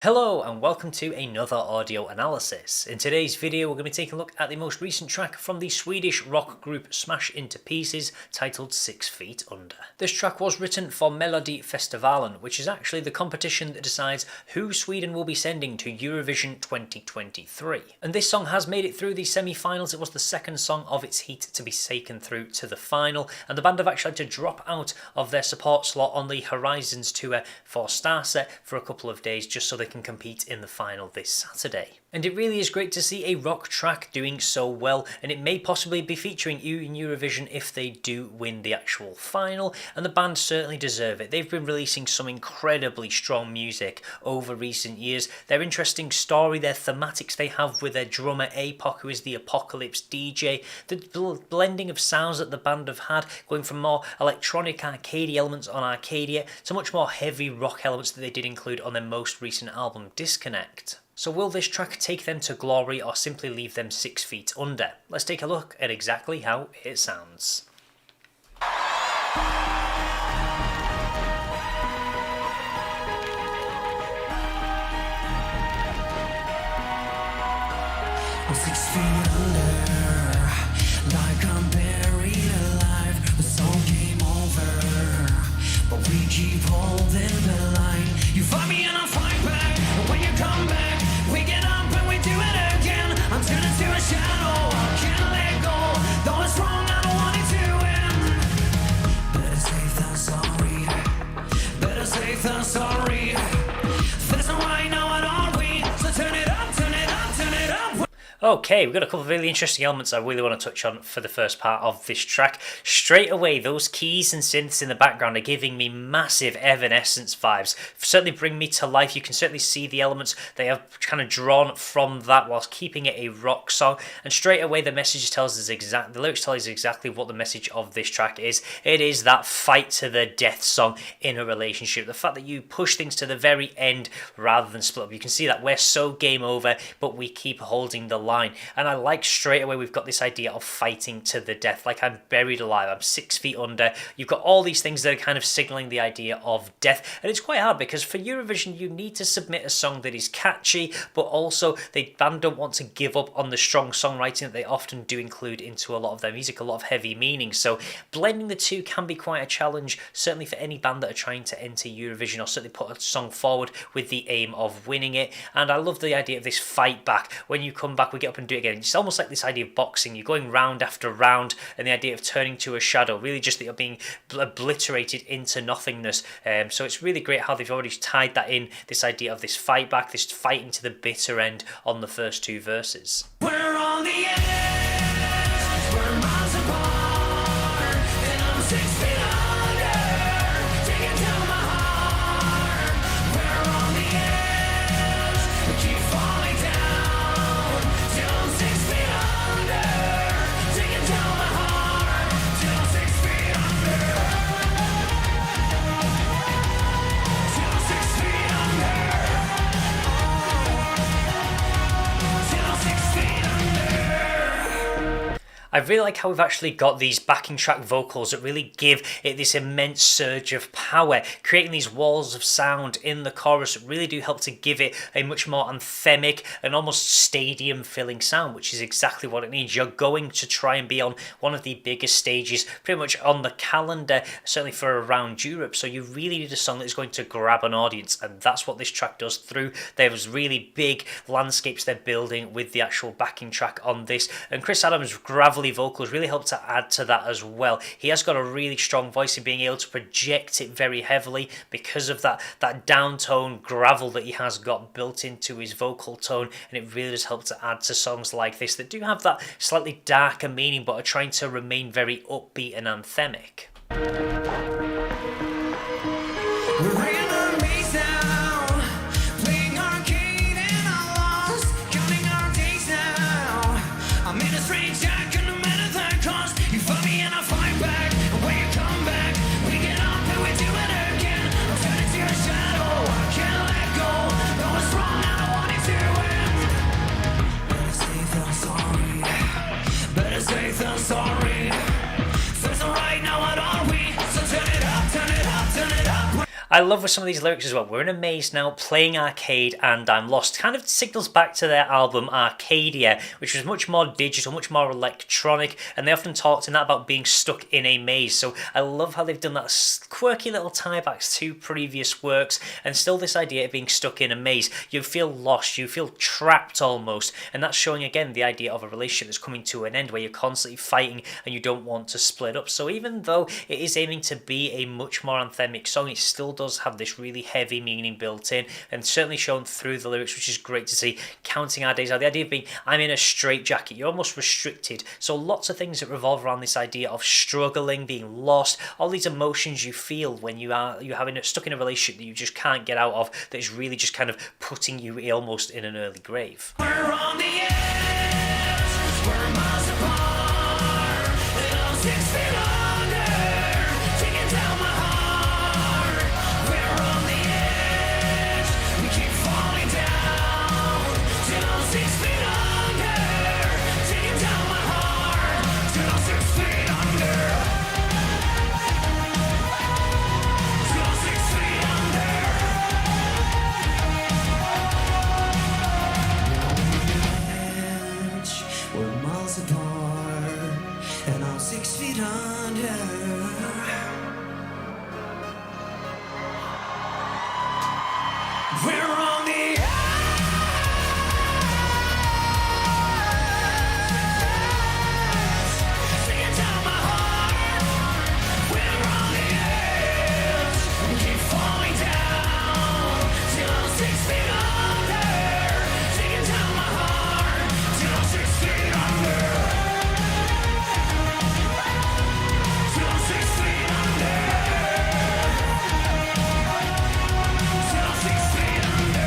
Hello and welcome to another audio analysis. In today's video we're going to be taking a look at the most recent track from the Swedish rock group Smash Into Pieces titled 6 Feet Under. This track was written for Melodifestivalen, which is actually the competition that decides who Sweden will be sending to Eurovision 2023. And this song has made it through the semi-finals. It was the second song of its heat to be taken through to the final, and the band have actually had to drop out of their support slot on the Horizons tour for Starset for a couple of days just so they can compete in the final this Saturday. And it really is great to see a rock track doing so well, and it may possibly be featuring you in Eurovision if they do win the actual final, and the band certainly deserve it. They've been releasing some incredibly strong music over recent years. Their interesting story, their thematics they have with their drummer Apok, who is the Apocalypse DJ, the blending of sounds that the band have had, going from more electronic arcadey elements on Arcadia to much more heavy rock elements that they did include on their most recent album Disconnect. So will this track take them to glory or simply leave them 6 feet under? Let's take a look at exactly how it sounds. I'm 6 feet under, like I'm buried alive. The song came over, but we keep holding the line. You fight me and I fight back, and when you come back, we get up and we do it again. I'm turning to a shadow, I can't let go. Though it's wrong, I don't want it to end. Better safe than sorry, better safe than sorry. There's no right now, what are we? So turn it up, turn it up, turn it up. Okay, we've got a couple of really interesting elements I really want to touch on for the first part of this track. Straight away, those keys and synths in the background are giving me massive Evanescence vibes. Certainly bring me to life. You can certainly see the elements they have kind of drawn from that whilst keeping it a rock song. And straight away, the message tells us the lyrics tell us exactly what the message of this track is. It is that fight to the death song in a relationship. The fact that you push things to the very end rather than split up. You can see that we're so game over, but we keep holding the line. And I like straight away we've got this idea of fighting to the death, like I'm buried alive, I'm 6 feet under. You've got all these things that are kind of signaling the idea of death, and it's quite hard because for Eurovision you need to submit a song that is catchy, but also the band don't want to give up on the strong songwriting that they often do include into a lot of their music, a lot of heavy meaning. So blending the two can be quite a challenge, certainly for any band that are trying to enter Eurovision or certainly put a song forward with the aim of winning it. And I love the idea of this fight back. When you come back, we get up and do it again. It's almost like this idea of boxing. You're going round after round, and the idea of turning to a shadow, really just that you're being obliterated into nothingness. So it's really great how they've already tied that in, this idea of this fight back, this fighting to the bitter end on the first two verses. We're on the edge, we're miles apart, and I'm 6 feet under, taking down my heart. We're on the edge, we keep falling down, till I'm 6 feet under, taking down my heart, till I'm 6 feet under, till I'm 6 feet under, till I'm 6 feet under. I really like how we've actually got these backing track vocals that really give it this immense surge of power, creating these walls of sound in the chorus that really do help to give it a much more anthemic and almost stadium filling sound, which is exactly what it needs. You're going to try and be on one of the biggest stages pretty much on the calendar, certainly for around Europe, so you really need a song that is going to grab an audience, and that's what this track does through. There's really big landscapes they're building with the actual backing track on this, and Chris Adams' gravelly vocals really help to add to that as well. He has got a really strong voice in being able to project it very heavily because of that downtone gravel that he has got built into his vocal tone, and it really does help to add to songs like this that do have that slightly darker meaning but are trying to remain very upbeat and anthemic. We're bringing the bass down, playing arcade and I'm lost, counting our days now. I'm in a strange jack and no matter that cost, you fight me and I fight back, and when you come back, we get up and we do it again. I'm turning to a shadow, I can't let go. Though it's wrong, I don't want it to end. Better safe than sorry, better safe than sorry. Feels alright now, what are we? So turn it up. I love with some of these lyrics as well. We're in a maze now, playing arcade, and I'm lost. Kind of signals back to their album Arcadia, which was much more digital, much more electronic, and they often talked in that about being stuck in a maze. So I love how they've done that quirky little tie-backs to previous works, and still this idea of being stuck in a maze. You feel lost, you feel trapped almost, and that's showing again the idea of a relationship that's coming to an end where you're constantly fighting and you don't want to split up. So even though it is aiming to be a much more anthemic song, it still does have this really heavy meaning built in, and certainly shown through the lyrics, which is great to see. Counting our days out, the idea of being, I'm in a straitjacket, you're almost restricted. So lots of things that revolve around this idea of struggling, being lost, all these emotions you feel when you're stuck in a relationship that you just can't get out of, that is really just kind of putting you almost in an early grave. We're on the edge, we're miles apart, and I'm 6 feet under, taking down my heart. We're on the edge, we keep falling down, till I'm 6 feet under, taking down my heart, till I'm 6 feet under, till I'm 6 feet under. We're miles apart, and I'm 6 feet under. We're on the edge, singing down my heart. We're on the edge, we keep falling down, till I'm 6 feet under, singing down my heart, till I'm 6 feet under, till I'm 6 feet under, till I'm 6 feet under.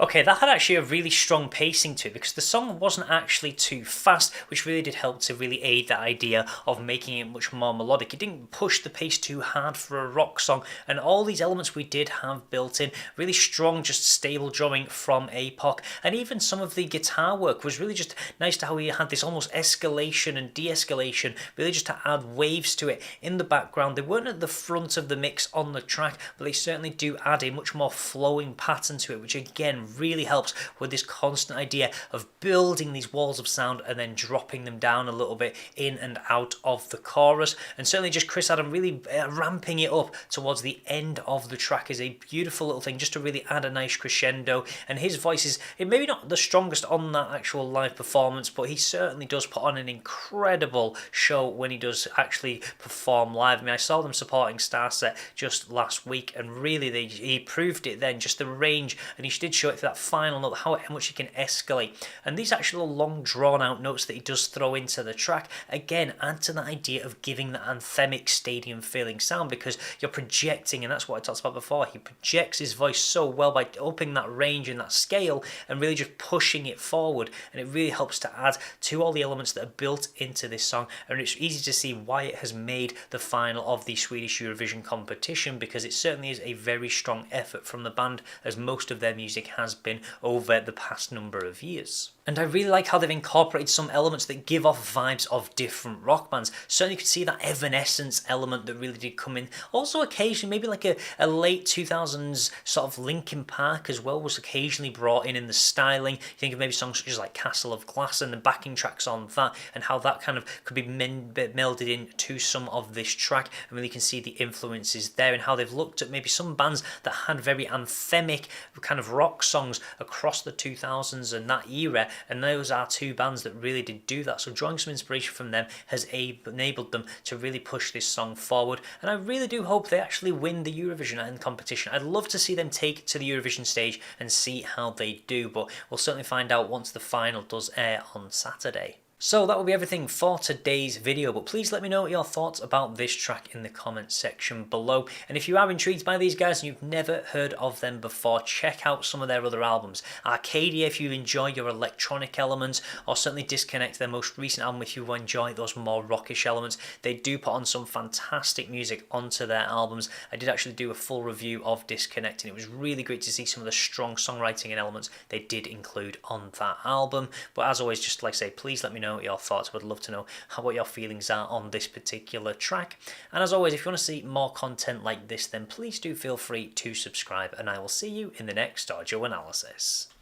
Okay, that had actually a really strong pacing to it because the song wasn't actually too fast, which really did help to really aid that idea of making it much more melodic. It didn't push the pace too hard for a rock song, and all these elements we did have built in, really strong, just stable drumming from APOC, and even some of the guitar work was really just nice to how we had this almost escalation and de-escalation, really just to add waves to it in the background. They weren't at the front of the mix on the track, but they certainly do add a much more flowing pattern to it, which again really helps with this constant idea of building these walls of sound and then dropping them down a little bit in and out of the chorus. And certainly just Chris Adam really ramping it up towards the end of the track is a beautiful little thing, just to really add a nice crescendo. And his voice is maybe not the strongest on that actual live performance, but he certainly does put on an incredible show when he does actually perform live. I mean, I saw them supporting Starset just last week, and really he proved it then, just the range, and he did show it for that final note, how much he can escalate. And these actual long drawn out notes that he does throw into the track again add to the idea of giving that anthemic stadium feeling sound, because you're projecting, and that's what I talked about before, he projects his voice so well by upping that range and that scale and really just pushing it forward, and it really helps to add to all the elements that are built into this song. And it's easy to see why it has made the final of the Swedish Eurovision competition, because it certainly is a very strong effort from the band, as most of their music has been over the past number of years. And I really like how they've incorporated some elements that give off vibes of different rock bands. Certainly you could see that Evanescence element that really did come in. Also occasionally, maybe like a late 2000s sort of Linkin Park as well was occasionally brought in the styling. You think of maybe songs such as like Castle of Glass and the backing tracks on that, and how that kind of could be melded into some of this track, and really can see the influences there, and how they've looked at maybe some bands that had very anthemic kind of rock songs across the 2000s and that era, and those are two bands that really did do that. So drawing some inspiration from them has enabled them to really push this song forward, and I really do hope they actually win the Eurovision competition. I'd love to see them take it to the Eurovision stage and see how they do, but we'll certainly find out once the final does air on Saturday. So that will be everything for today's video, but please let me know your thoughts about this track in the comments section below. And if you are intrigued by these guys and you've never heard of them before, check out some of their other albums. Arcadia if you enjoy your electronic elements, or certainly Disconnect, their most recent album, if you enjoy those more rockish elements. They do put on some fantastic music onto their albums. I did actually do a full review of Disconnect, and it was really great to see some of the strong songwriting and elements they did include on that album. But as always, just like I say, please let me know know your thoughts. I would love to know what your feelings are on this particular track. And as always, if you want to see more content like this, then please do feel free to subscribe, and I will see you in the next audio analysis.